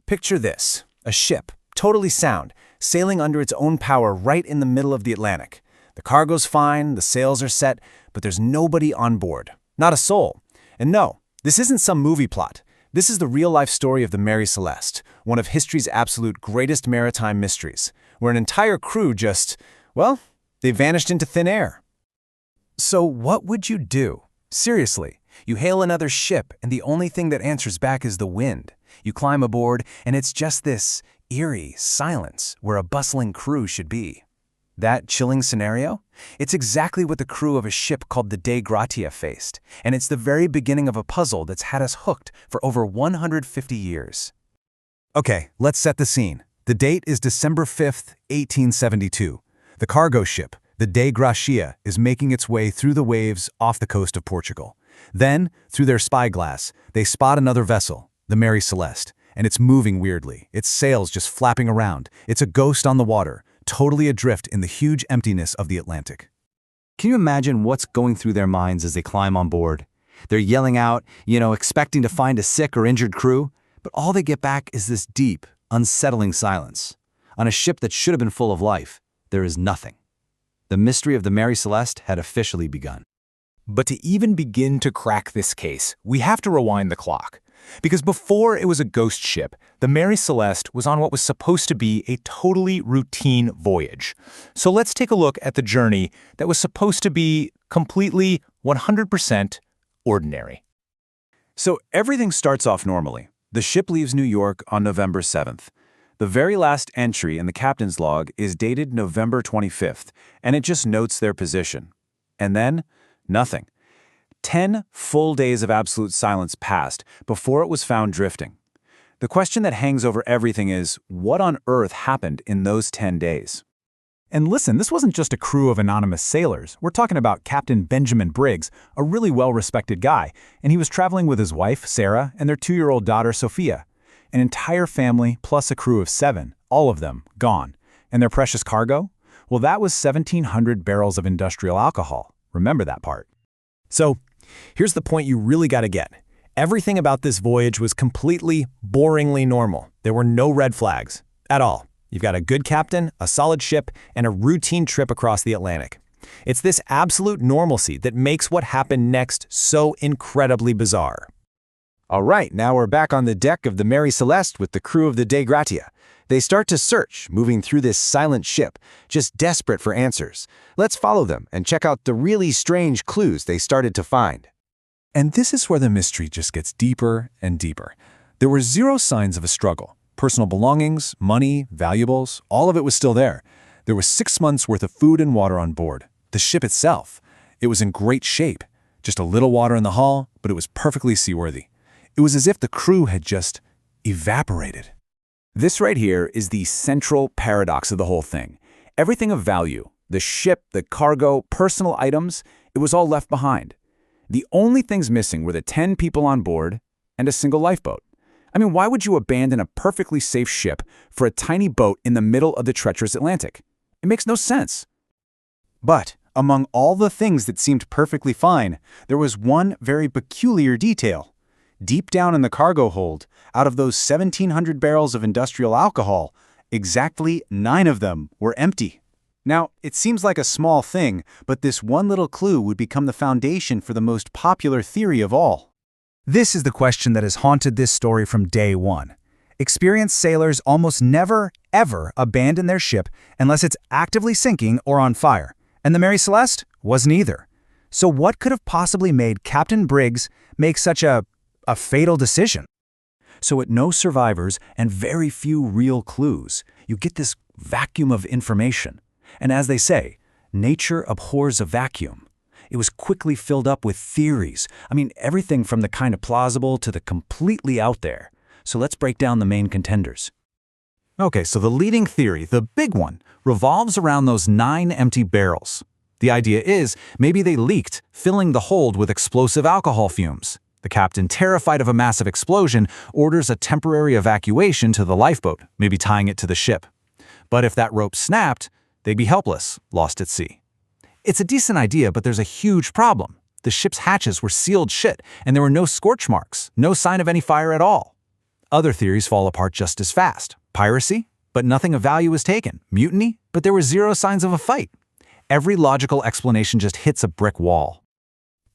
Picture this, a ship, totally sound, sailing under its own power right in the middle of the Atlantic. The cargo's fine, the sails are set, but there's nobody on board. Not a soul. And no, this isn't some movie plot. This is the real-life story of the Mary Celeste, one of history's absolute greatest maritime mysteries, where an entire crew just, well, they vanished into thin air. So what would you do? Seriously, you hail another ship and the only thing that answers back is the wind. You climb aboard and it's just this eerie silence where a bustling crew should be. That chilling scenario? It's exactly what the crew of a ship called the Dei Gratia faced, and it's the very beginning of a puzzle that's had us hooked for over 150 years. Okay, let's set the scene. The date is December 5th, 1872. The cargo ship, the Dei Gratia, is making its way through the waves off the coast of Portugal. Then, through their spyglass, they spot another vessel, the Mary Celeste, and it's moving weirdly, its sails just flapping around. It's a ghost on the water, totally adrift in the huge emptiness of the Atlantic. Can you imagine what's going through their minds as they climb on board? They're yelling out, expecting to find a sick or injured crew, but all they get back is this deep, unsettling silence. On a ship that should have been full of life, there is nothing. The mystery of the Mary Celeste had officially begun. But to even begin to crack this case, we have to rewind the clock. Because before it was a ghost ship, the Mary Celeste was on what was supposed to be a totally routine voyage. So let's take a look at the journey that was supposed to be completely 100% ordinary. So everything starts off normally. The ship leaves New York on November 7th. The very last entry in the captain's log is dated November 25th, and it just notes their position. And then, nothing. 10 full days of absolute silence passed before it was found drifting. The question that hangs over everything is, what on earth happened in those 10 days? And listen, this wasn't just a crew of anonymous sailors. We're talking about Captain Benjamin Briggs, a really well-respected guy, and he was traveling with his wife, Sarah, and their 2-year-old daughter, Sophia. An entire family plus a crew of 7, all of them gone. And their precious cargo? Well, that was 1,700 barrels of industrial alcohol. Remember that part. So, here's the point you really got to get. Everything about this voyage was completely, boringly normal. There were no red flags at all. You've got a good captain, a solid ship, and a routine trip across the Atlantic. It's this absolute normalcy that makes what happened next so incredibly bizarre. All right, now we're back on the deck of the Mary Celeste with the crew of the Dei Gratia. They start to search, moving through this silent ship, just desperate for answers. Let's follow them and check out the really strange clues they started to find. And this is where the mystery just gets deeper and deeper. There were zero signs of a struggle. Personal belongings, money, valuables, all of it was still there. There was 6 months' worth of food and water on board. The ship itself, it was in great shape. Just a little water in the hull, but it was perfectly seaworthy. It was as if the crew had just evaporated. This right here is the central paradox of the whole thing. Everything of value, the ship, the cargo, personal items, it was all left behind. The only things missing were the 10 people on board and a single lifeboat. I mean, why would you abandon a perfectly safe ship for a tiny boat in the middle of the treacherous Atlantic? It makes no sense. But among all the things that seemed perfectly fine, there was one very peculiar detail. Deep down in the cargo hold, out of those 1,700 barrels of industrial alcohol, exactly 9 of them were empty. Now, it seems like a small thing, but this one little clue would become the foundation for the most popular theory of all. This is the question that has haunted this story from day one. Experienced sailors almost never, ever abandon their ship unless it's actively sinking or on fire, and the Mary Celeste wasn't either. So what could have possibly made Captain Briggs make such a fatal decision? So with no survivors and very few real clues, you get this vacuum of information. And as they say, nature abhors a vacuum. It was quickly filled up with theories. I mean, everything from the kind of plausible to the completely out there. So let's break down the main contenders. Okay, so the leading theory, the big one, revolves around those 9 empty barrels. The idea is maybe they leaked, filling the hold with explosive alcohol fumes. The captain, terrified of a massive explosion, orders a temporary evacuation to the lifeboat, maybe tying it to the ship. But if that rope snapped, they'd be helpless, lost at sea. It's a decent idea, but there's a huge problem. The ship's hatches were sealed shut, and there were no scorch marks, no sign of any fire at all. Other theories fall apart just as fast. Piracy, but nothing of value was taken. Mutiny, but there were zero signs of a fight. Every logical explanation just hits a brick wall.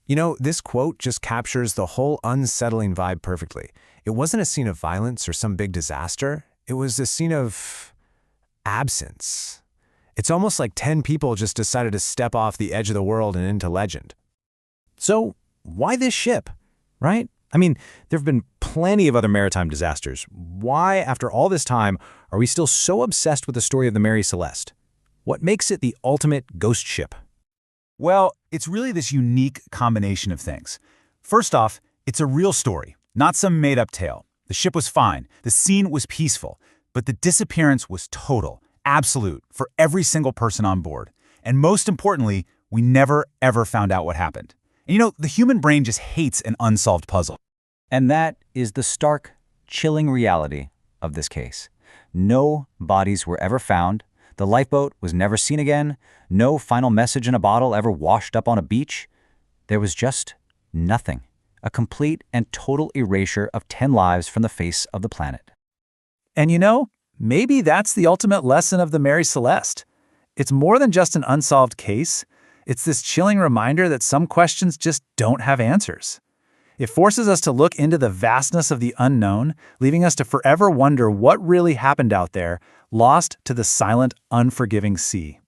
You know, this quote just captures the whole unsettling vibe perfectly. It wasn't a scene of violence or some big disaster. It was a scene of absence. It's almost like 10 people just decided to step off the edge of the world and into legend. So, why this ship, right? I mean, there have been plenty of other maritime disasters. Why, after all this time, are we still so obsessed with the story of the Mary Celeste? What makes it the ultimate ghost ship? Well, it's really this unique combination of things. First off, it's a real story, not some made-up tale. The ship was fine, the scene was peaceful, but the disappearance was total, absolute, for every single person on board. And most importantly, we never, ever found out what happened. And you know, the human brain just hates an unsolved puzzle. And that is the stark, chilling reality of this case. No bodies were ever found. The lifeboat was never seen again. No final message in a bottle ever washed up on a beach. There was just nothing. A complete and total erasure of 10 lives from the face of the planet. And you know, maybe that's the ultimate lesson of the Mary Celeste. It's more than just an unsolved case. It's this chilling reminder that some questions just don't have answers. It forces us to look into the vastness of the unknown, leaving us to forever wonder what really happened out there, lost to the silent, unforgiving sea.